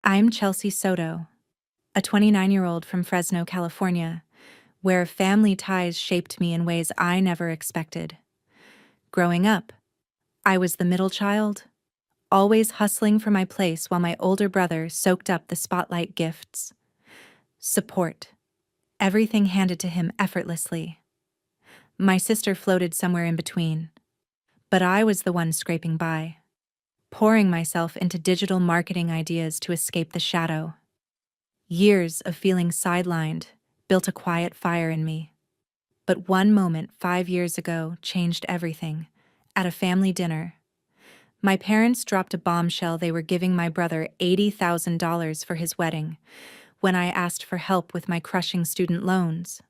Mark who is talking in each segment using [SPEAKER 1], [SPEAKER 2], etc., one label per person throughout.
[SPEAKER 1] I'm Chelsea Soto, a 29-year-old from Fresno, California, where family ties shaped me in ways I never expected. Growing up, I was the middle child, always hustling for my place while my older brother soaked up the spotlight gifts. Support. Everything handed to him effortlessly. My sister floated somewhere in between, but I was the one scraping by, pouring myself into digital marketing ideas to escape the shadow. Years of feeling sidelined built a quiet fire in me. But one moment 5 years ago changed everything. At a family dinner, my parents dropped a bombshell they were giving my brother $80,000 for his wedding when I asked for help with my crushing student loans.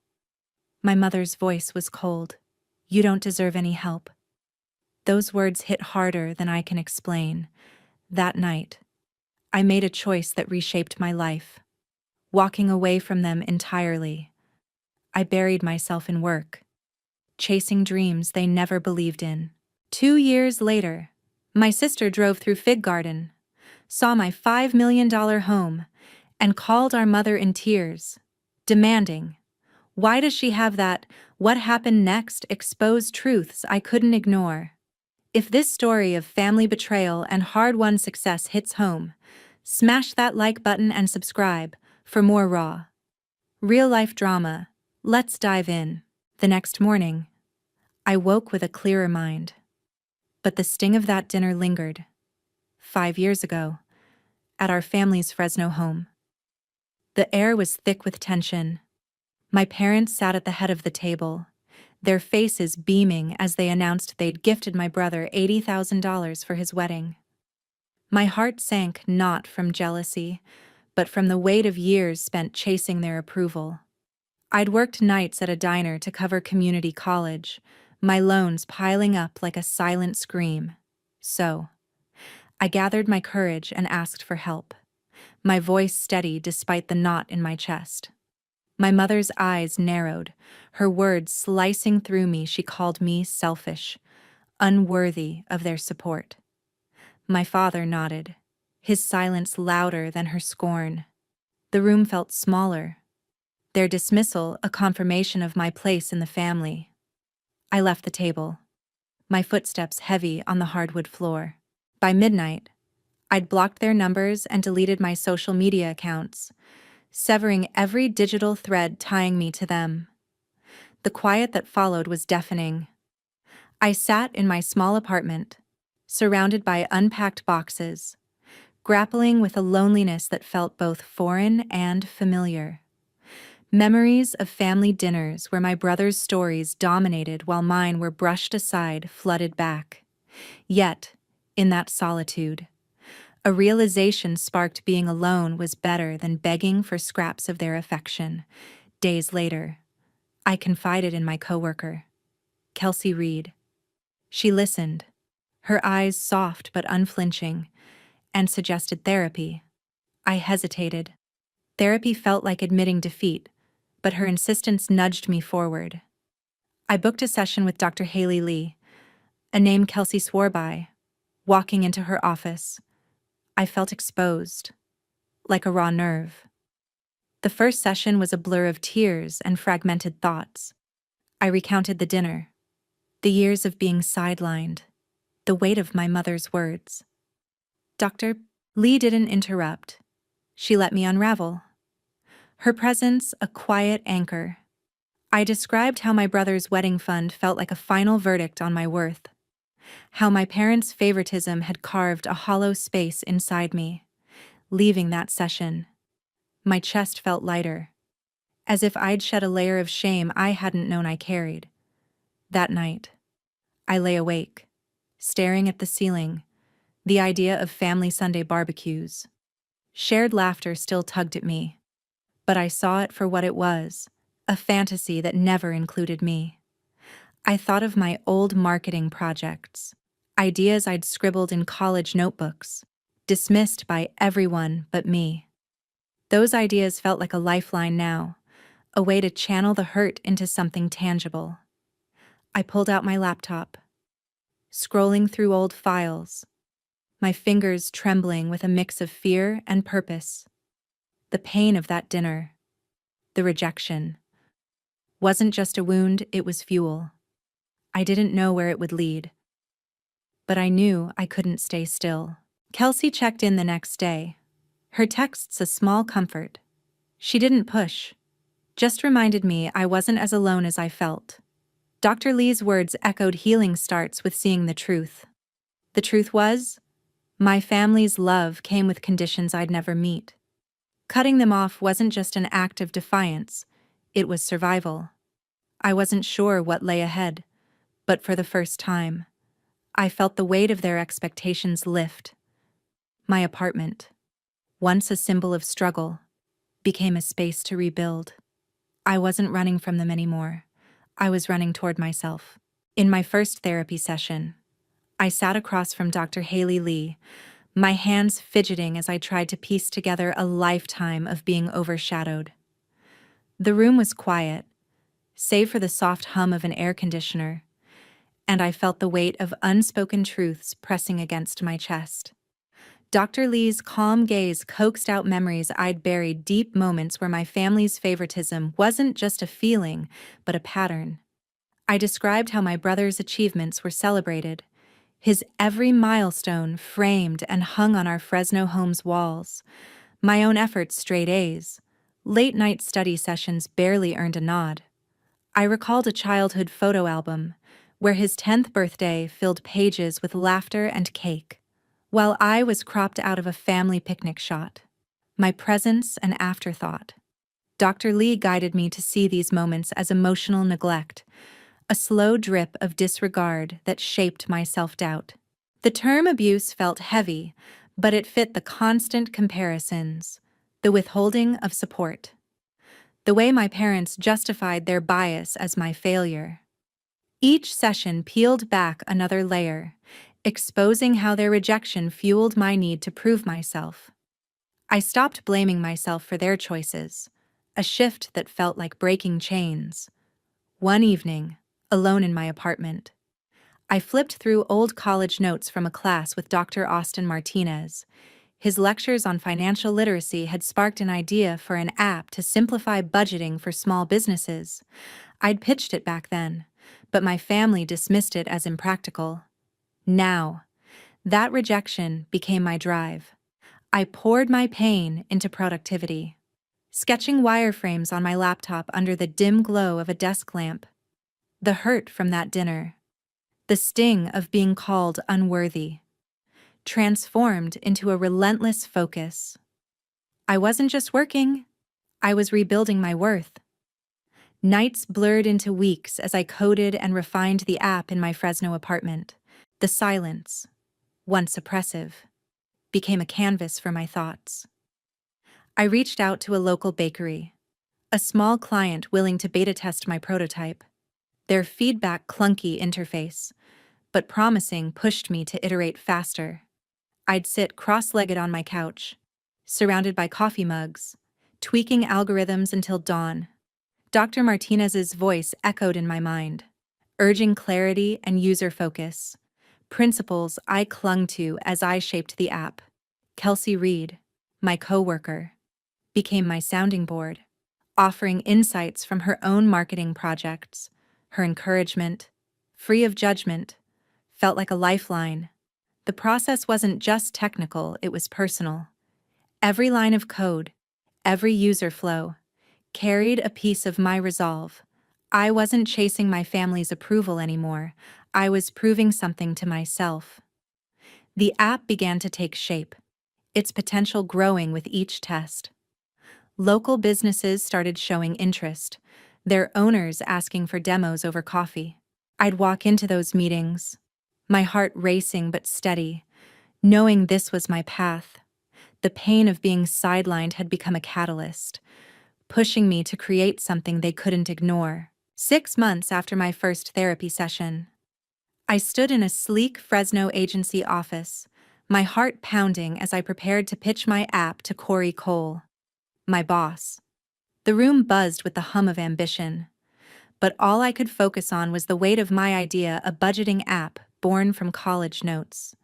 [SPEAKER 1] My mother's voice was cold. "You don't deserve any help." Those words hit harder than I can explain. That night, I made a choice that reshaped my life, walking away from them entirely. I buried myself in work, chasing dreams they never believed in. 2 years later, my sister drove through Fig Garden, saw my $5 million home, and called our mother in tears, demanding, "Why does she have that? What happened next?" Exposed truths I couldn't ignore. If this story of family betrayal and hard-won success hits home, smash that like button and subscribe for more raw, real-life drama. Let's dive in. The next morning, I woke with a clearer mind. But the sting of that dinner lingered. 5 years ago, at our family's Fresno home. The air was thick with tension. My parents sat at the head of the table, their faces beaming as they announced they'd gifted my brother $80,000 for his wedding. My heart sank not from jealousy, but from the weight of years spent chasing their approval. I'd worked nights at a diner to cover community college, my loans piling up like a silent scream. So, I gathered my courage and asked for help, my voice steady despite the knot in my chest. My mother's eyes narrowed, her words slicing through me. She called me selfish, unworthy of their support. My father nodded, his silence louder than her scorn. The room felt smaller, their dismissal a confirmation of my place in the family. I left the table, my footsteps heavy on the hardwood floor. By midnight, I'd blocked their numbers and deleted my social media accounts, severing every digital thread tying me to them. The quiet that followed was deafening. I sat in my small apartment, surrounded by unpacked boxes, grappling with a loneliness that felt both foreign and familiar. Memories of family dinners where my brother's stories dominated while mine were brushed aside flooded back. Yet, in that solitude, a realization sparked being alone was better than begging for scraps of their affection. Days later, I confided in my coworker, Kelsey Reed. She listened, her eyes soft but unflinching, and suggested therapy. I hesitated. Therapy felt like admitting defeat, but her insistence nudged me forward. I booked a session with Dr. Haley Lee, a name Kelsey swore by. Walking into her office, I felt exposed, like a raw nerve. The first session was a blur of tears and fragmented thoughts. I recounted the dinner, the years of being sidelined, the weight of my mother's words. Dr. Lee didn't interrupt. She let me unravel. Her presence a quiet anchor. I described how my brother's wedding fund felt like a final verdict on my worth, how my parents' favoritism had carved a hollow space inside me. Leaving that session, my chest felt lighter, as if I'd shed a layer of shame I hadn't known I carried. That night, I lay awake, staring at the ceiling, the idea of family Sunday barbecues. Shared laughter still tugged at me, but I saw it for what it was, a fantasy that never included me. I thought of my old marketing projects, ideas I'd scribbled in college notebooks, dismissed by everyone but me. Those ideas felt like a lifeline now, a way to channel the hurt into something tangible. I pulled out my laptop, scrolling through old files, my fingers trembling with a mix of fear and purpose. The pain of that dinner, the rejection, wasn't just a wound, it was fuel. I didn't know where it would lead, but I knew I couldn't stay still. Kelsey checked in the next day. Her texts a small comfort. She didn't push, just reminded me I wasn't as alone as I felt. Dr. Lee's words echoed healing starts with seeing the truth. The truth was, my family's love came with conditions I'd never meet. Cutting them off wasn't just an act of defiance, it was survival. I wasn't sure what lay ahead, but for the first time, I felt the weight of their expectations lift. My apartment, once a symbol of struggle, became a space to rebuild. I wasn't running from them anymore. I was running toward myself. In my first therapy session, I sat across from Dr. Haley Lee, my hands fidgeting as I tried to piece together a lifetime of being overshadowed. The room was quiet, save for the soft hum of an air conditioner, and I felt the weight of unspoken truths pressing against my chest. Dr. Lee's calm gaze coaxed out memories I'd buried, deep moments where my family's favoritism wasn't just a feeling, but a pattern. I described how my brother's achievements were celebrated, his every milestone framed and hung on our Fresno home's walls. My own efforts straight A's. Late-night study sessions barely earned a nod. I recalled a childhood photo album, where his 10th birthday filled pages with laughter and cake, while I was cropped out of a family picnic shot. My presence an afterthought. Dr. Lee guided me to see these moments as emotional neglect, a slow drip of disregard that shaped my self-doubt. The term abuse felt heavy, but it fit the constant comparisons, the withholding of support, the way my parents justified their bias as my failure. Each session peeled back another layer, exposing how their rejection fueled my need to prove myself. I stopped blaming myself for their choices, a shift that felt like breaking chains. One evening, alone in my apartment, I flipped through old college notes from a class with Dr. Austin Martinez. His lectures on financial literacy had sparked an idea for an app to simplify budgeting for small businesses. I'd pitched it back then, but my family dismissed it as impractical. Now, that rejection became my drive. I poured my pain into productivity, sketching wireframes on my laptop under the dim glow of a desk lamp. The hurt from that dinner, the sting of being called unworthy, transformed into a relentless focus. I wasn't just working, I was rebuilding my worth. Nights blurred into weeks as I coded and refined the app in my Fresno apartment. The silence, once oppressive, became a canvas for my thoughts. I reached out to a local bakery, a small client willing to beta test my prototype. Their feedback clunky interface, but promising, pushed me to iterate faster. I'd sit cross-legged on my couch, surrounded by coffee mugs, tweaking algorithms until dawn. Dr. Martinez's voice echoed in my mind, urging clarity and user focus, principles I clung to as I shaped the app. Chelsea Reed, my coworker, became my sounding board, offering insights from her own marketing projects. Her encouragement, free of judgment, felt like a lifeline. The process wasn't just technical, it was personal. Every line of code, every user flow, carried a piece of my resolve. I wasn't chasing my family's approval anymore. I was proving something to myself. The app began to take shape, its potential growing with each test. Local businesses started showing interest, their owners asking for demos over coffee. I'd walk into those meetings, my heart racing but steady, knowing this was my path. The pain of being sidelined had become a catalyst, pushing me to create something they couldn't ignore. 6 months after my first therapy session, I stood in a sleek Fresno agency office, my heart pounding as I prepared to pitch my app to Corey Cole, my boss. The room buzzed with the hum of ambition, but all I could focus on was the weight of my idea, a budgeting app born from college notes.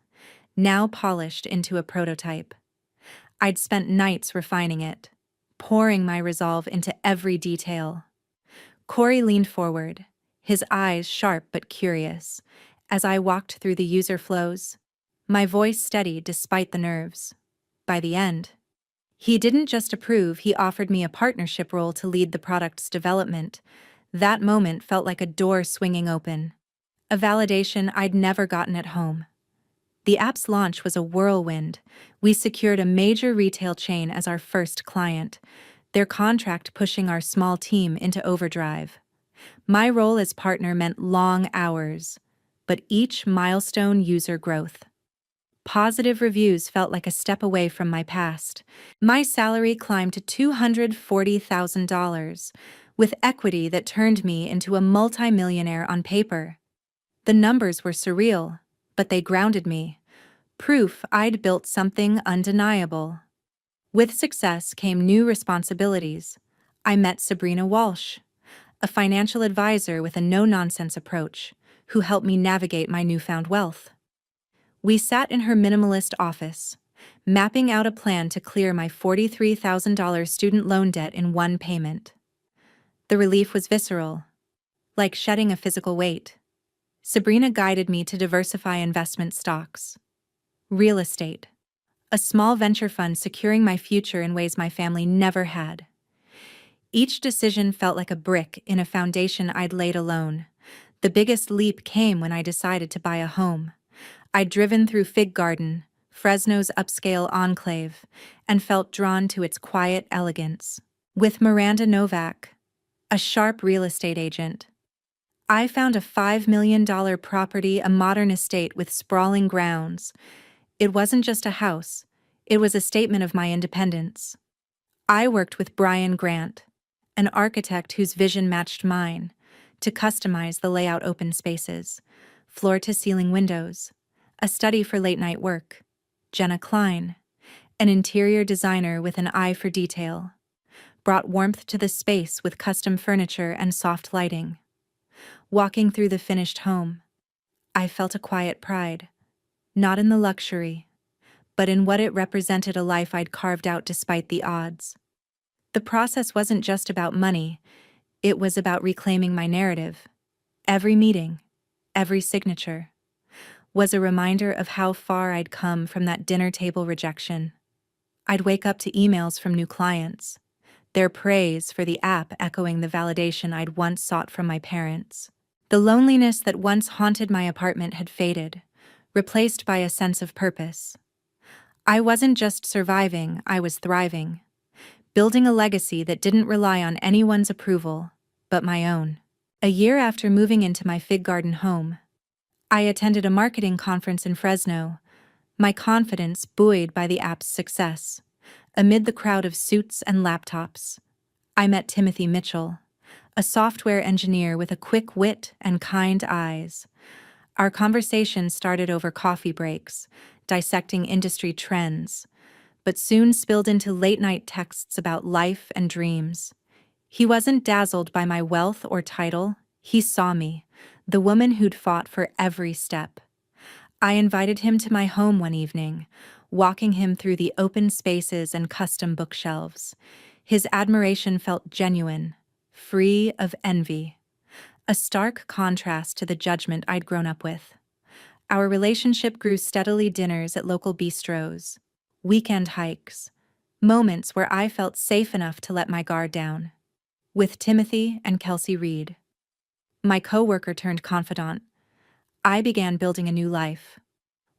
[SPEAKER 1] now polished into a prototype. I'd spent nights refining it, pouring my resolve into every detail. Corey leaned forward, his eyes sharp but curious, as I walked through the user flows, my voice steady despite the nerves. By the end, he didn't just approve, he offered me a partnership role to lead the product's development. That moment felt like a door swinging open, a validation I'd never gotten at home. The app's launch was a whirlwind. We secured a major retail chain as our first client, their contract pushing our small team into overdrive. My role as partner meant long hours, but each milestone user growth. Positive reviews felt like a step away from my past. My salary climbed to $240,000, with equity that turned me into a multimillionaire on paper. The numbers were surreal, but they grounded me. Proof I'd built something undeniable. With success came new responsibilities. I met Sabrina Walsh, a financial advisor with a no-nonsense approach, who helped me navigate my newfound wealth. We sat in her minimalist office, mapping out a plan to clear my $43,000 student loan debt in one payment. The relief was visceral, like shedding a physical weight. Sabrina guided me to diversify investment stocks, real estate, a small venture fund securing my future in ways my family never had. Each decision felt like a brick in a foundation I'd laid alone. The biggest leap came when I decided to buy a home. I'd driven through Fig Garden, Fresno's upscale enclave, and felt drawn to its quiet elegance. With Miranda Novak, a sharp real estate agent, I found a $5 million property, a modern estate with sprawling grounds. It wasn't just a house, it was a statement of my independence. I worked with Brian Grant, an architect whose vision matched mine, to customize the layout: open spaces, floor-to-ceiling windows, a study for late-night work. Jenna Klein, an interior designer with an eye for detail, brought warmth to the space with custom furniture and soft lighting. Walking through the finished home, I felt a quiet pride, not in the luxury, but in what it represented: a life I'd carved out despite the odds. The process wasn't just about money, it was about reclaiming my narrative. Every meeting, every signature, was a reminder of how far I'd come from that dinner table rejection. I'd wake up to emails from new clients, their praise for the app echoing the validation I'd once sought from my parents. The loneliness that once haunted my apartment had faded, replaced by a sense of purpose. I wasn't just surviving, I was thriving, building a legacy that didn't rely on anyone's approval, but my own. A year after moving into my Fig Garden home, I attended a marketing conference in Fresno, my confidence buoyed by the app's success. Amid the crowd of suits and laptops, I met Timothy Mitchell, a software engineer with a quick wit and kind eyes. Our conversation started over coffee breaks, dissecting industry trends, but soon spilled into late-night texts about life and dreams. He wasn't dazzled by my wealth or title, he saw me, the woman who'd fought for every step. I invited him to my home one evening, walking him through the open spaces and custom bookshelves. His admiration felt genuine, free of envy, a stark contrast to the judgment I'd grown up with. Our relationship grew steadily: dinners at local bistros, weekend hikes, moments where I felt safe enough to let my guard down. With Timothy and Kelsey Reed, my coworker turned confidant, I began building a new life,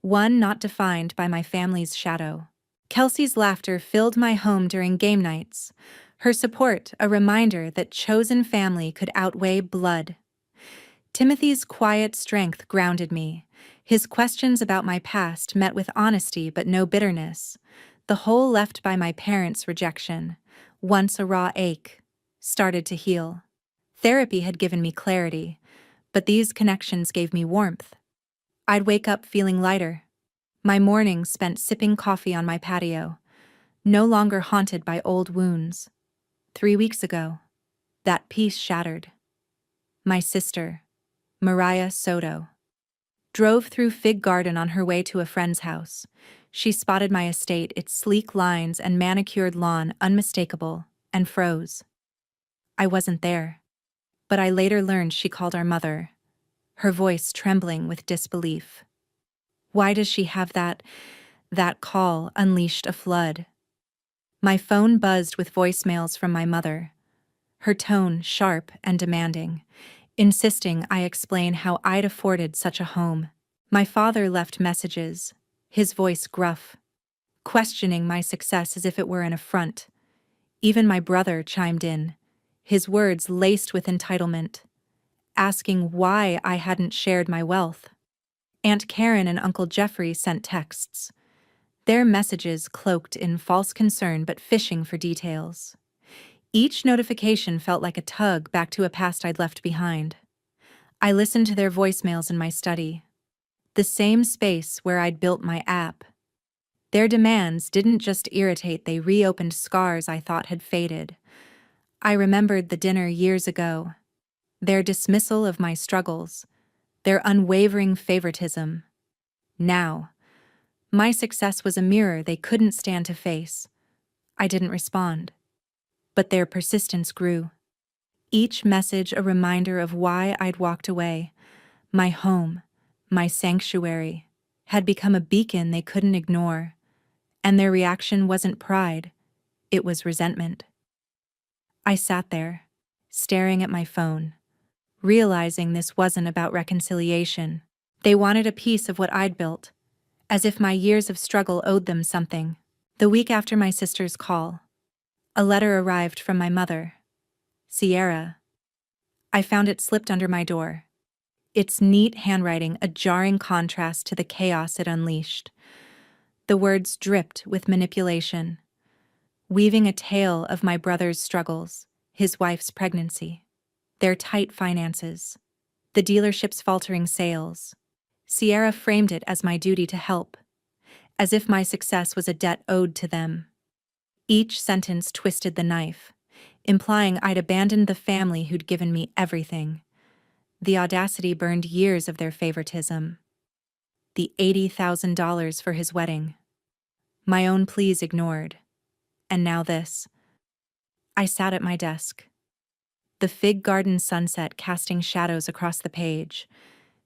[SPEAKER 1] one not defined by my family's shadow. Kelsey's laughter filled my home during game nights, her support a reminder that chosen family could outweigh blood. Timothy's quiet strength grounded me, his questions about my past met with honesty but no bitterness. The hole left by my parents' rejection, once a raw ache, started to heal. Therapy had given me clarity, but these connections gave me warmth. I'd wake up feeling lighter, my mornings spent sipping coffee on my patio, no longer haunted by old wounds. 3 weeks ago, that peace shattered. My sister, Chelsea Soto, drove through Fig Garden on her way to a friend's house. She spotted my estate, its sleek lines and manicured lawn unmistakable, and froze. I wasn't there. But I later learned she called our mother, her voice trembling with disbelief. Why does she have that call unleashed a flood? My phone buzzed with voicemails from my mother, her tone sharp and demanding, insisting I explain how I'd afforded such a home. My father left messages, his voice gruff, questioning my success as if it were an affront. Even my brother chimed in, his words laced with entitlement, asking why I hadn't shared my wealth. Aunt Karen and Uncle Jeffrey sent texts, their messages cloaked in false concern but fishing for details. Each notification felt like a tug back to a past I'd left behind. I listened to their voicemails in my study, the same space where I'd built my app. Their demands didn't just irritate, they reopened scars I thought had faded. I remembered the dinner years ago, their dismissal of my struggles, their unwavering favoritism. Now, my success was a mirror they couldn't stand to face. I didn't respond. But their persistence grew. Each message a reminder of why I'd walked away. My home, my sanctuary, had become a beacon they couldn't ignore. And their reaction wasn't pride, it was resentment. I sat there, staring at my phone, realizing this wasn't about reconciliation. They wanted a piece of what I'd built, as if my years of struggle owed them something. The week after my sister's call, a letter arrived from my mother, Sierra. I found it slipped under my door. Its neat handwriting a jarring contrast to the chaos it unleashed. The words dripped with manipulation, weaving a tale of my brother's struggles, his wife's pregnancy, their tight finances, the dealership's faltering sales. Sierra framed it as my duty to help, as if my success was a debt owed to them. Each sentence twisted the knife, implying I'd abandoned the family who'd given me everything. The audacity burned years of their favoritism. The $80,000 for his wedding. My own pleas ignored. And now this. I sat at my desk, the Fig Garden sunset casting shadows across the page,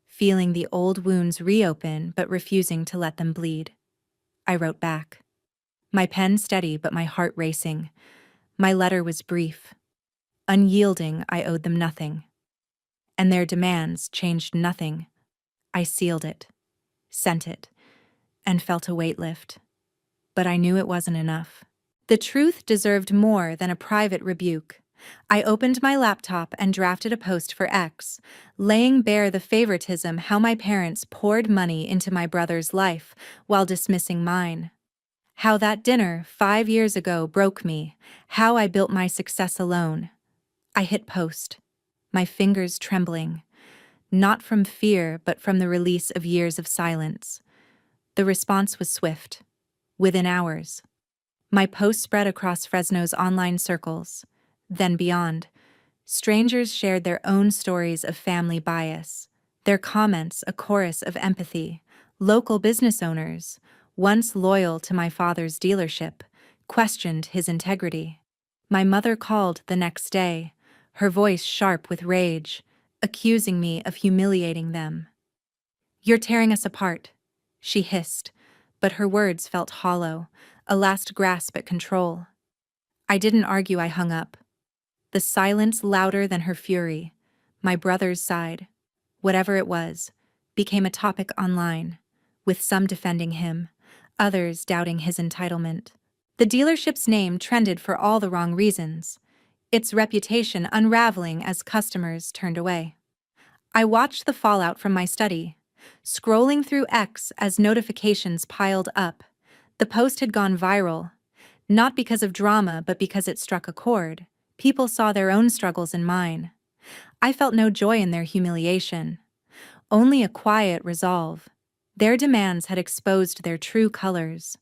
[SPEAKER 1] feeling the old wounds reopen but refusing to let them bleed. I wrote back, my pen steady but my heart racing. My letter was brief. Unyielding, I owed them nothing. And their demands changed nothing. I sealed it, sent it, and felt a weight lift. But I knew it wasn't enough. The truth deserved more than a private rebuke. I opened my laptop and drafted a post for X, laying bare the favoritism, how my parents poured money into my brother's life while dismissing mine. How that dinner 5 years ago broke me, how I built my success alone. I hit post, my fingers trembling, not from fear but from the release of years of silence. The response was swift. Within hours, my post spread across Fresno's online circles. Then beyond, strangers shared their own stories of family bias, their comments a chorus of empathy. Local business owners, once loyal to my father's dealership, questioned his integrity. My mother called the next day, her voice sharp with rage, accusing me of humiliating them. "You're tearing us apart," she hissed, but her words felt hollow, a last grasp at control. I didn't argue, I hung up. The silence louder than her fury. My brother's side, whatever it was, became a topic online, with some defending him, others doubting his entitlement. The dealership's name trended for all the wrong reasons, its reputation unraveling as customers turned away. I watched the fallout from my study, scrolling through X as notifications piled up. The post had gone viral, not because of drama but because it struck a chord. People saw their own struggles in mine. I felt no joy in their humiliation, only a quiet resolve. Their demands had exposed their true colors,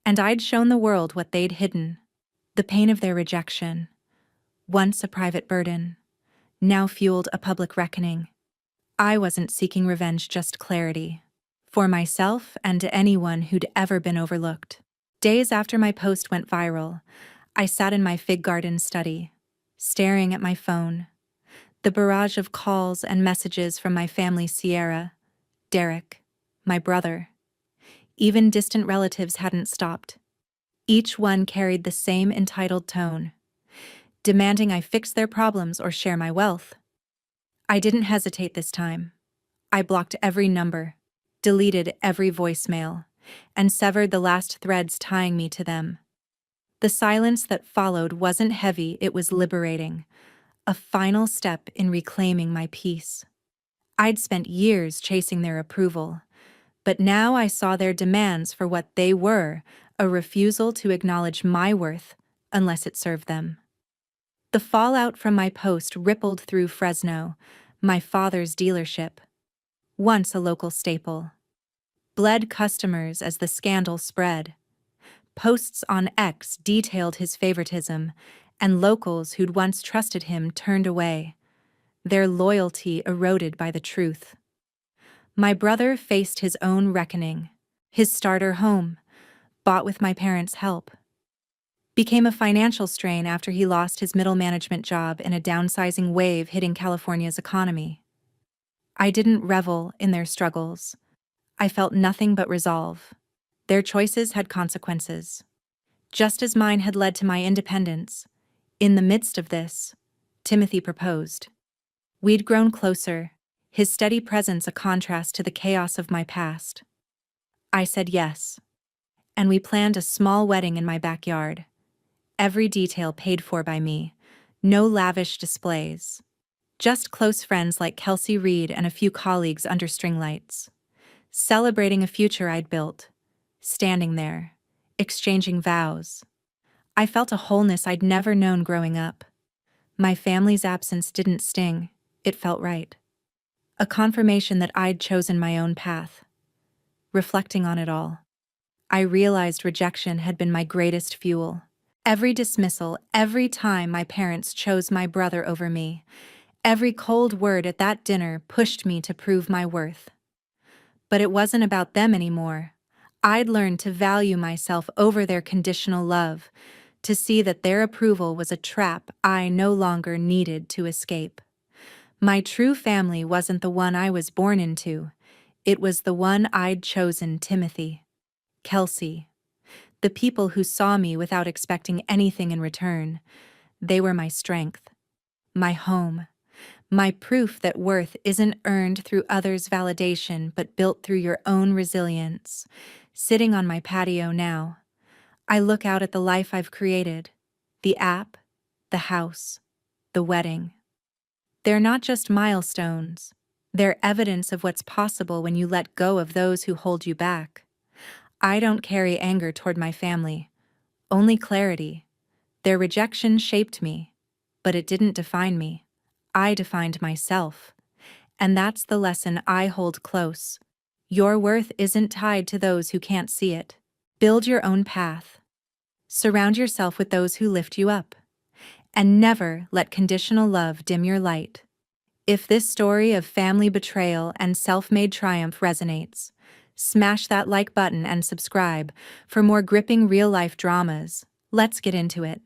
[SPEAKER 1] and I'd shown the world what they'd hidden. The pain of their rejection, once a private burden, now fueled a public reckoning. I wasn't seeking revenge, just clarity. For myself and to anyone who'd ever been overlooked. Days after my post went viral, I sat in my fig garden study, staring at my phone. The barrage of calls and messages from my family, Sierra, Derek, my brother. Even distant relatives hadn't stopped. Each one carried the same entitled tone, demanding I fix their problems or share my wealth. I didn't hesitate this time. I blocked every number, deleted every voicemail, and severed the last threads tying me to them. The silence that followed wasn't heavy, it was liberating, a final step in reclaiming my peace. I'd spent years chasing their approval, but now I saw their demands for what they were, a refusal to acknowledge my worth unless it served them. The fallout from my post rippled through Fresno, my father's dealership, once a local staple. Bled customers as the scandal spread. Posts on X detailed his favoritism, and locals who'd once trusted him turned away, their loyalty eroded by the truth. My brother faced his own reckoning. His starter home, bought with my parents' help, became a financial strain after he lost his middle management job in a downsizing wave hitting California's economy. I didn't revel in their struggles. I felt nothing but resolve. Their choices had consequences. Just as mine had led to my independence, in the midst of this, Timothy proposed. We'd grown closer, his steady presence a contrast to the chaos of my past. I said yes, and we planned a small wedding in my backyard. Every detail paid for by me, no lavish displays. Just close friends like Chelsea and a few colleagues under string lights. Celebrating a future I'd built, standing there, exchanging vows. I felt a wholeness I'd never known growing up. My family's absence didn't sting, it felt right. A confirmation that I'd chosen my own path. Reflecting on it all, I realized rejection had been my greatest fuel. Every dismissal, every time my parents chose my brother over me, every cold word at that dinner pushed me to prove my worth. But it wasn't about them anymore. I'd learned to value myself over their conditional love, to see that their approval was a trap I no longer needed to escape. My true family wasn't the one I was born into. It was the one I'd chosen, Timothy, Kelsey. The people who saw me without expecting anything in return. They were my strength, my home, my proof that worth isn't earned through others' validation but built through your own resilience. Sitting on my patio now, I look out at the life I've created, the app, the house, the wedding. They're not just milestones. They're evidence of what's possible when you let go of those who hold you back. I don't carry anger toward my family, only clarity. Their rejection shaped me, but it didn't define me. I defined myself. And that's the lesson I hold close. Your worth isn't tied to those who can't see it. Build your own path. Surround yourself with those who lift you up. And never let conditional love dim your light. If this story of family betrayal and self-made triumph resonates, smash that like button and subscribe for more gripping real-life dramas. Let's get into it.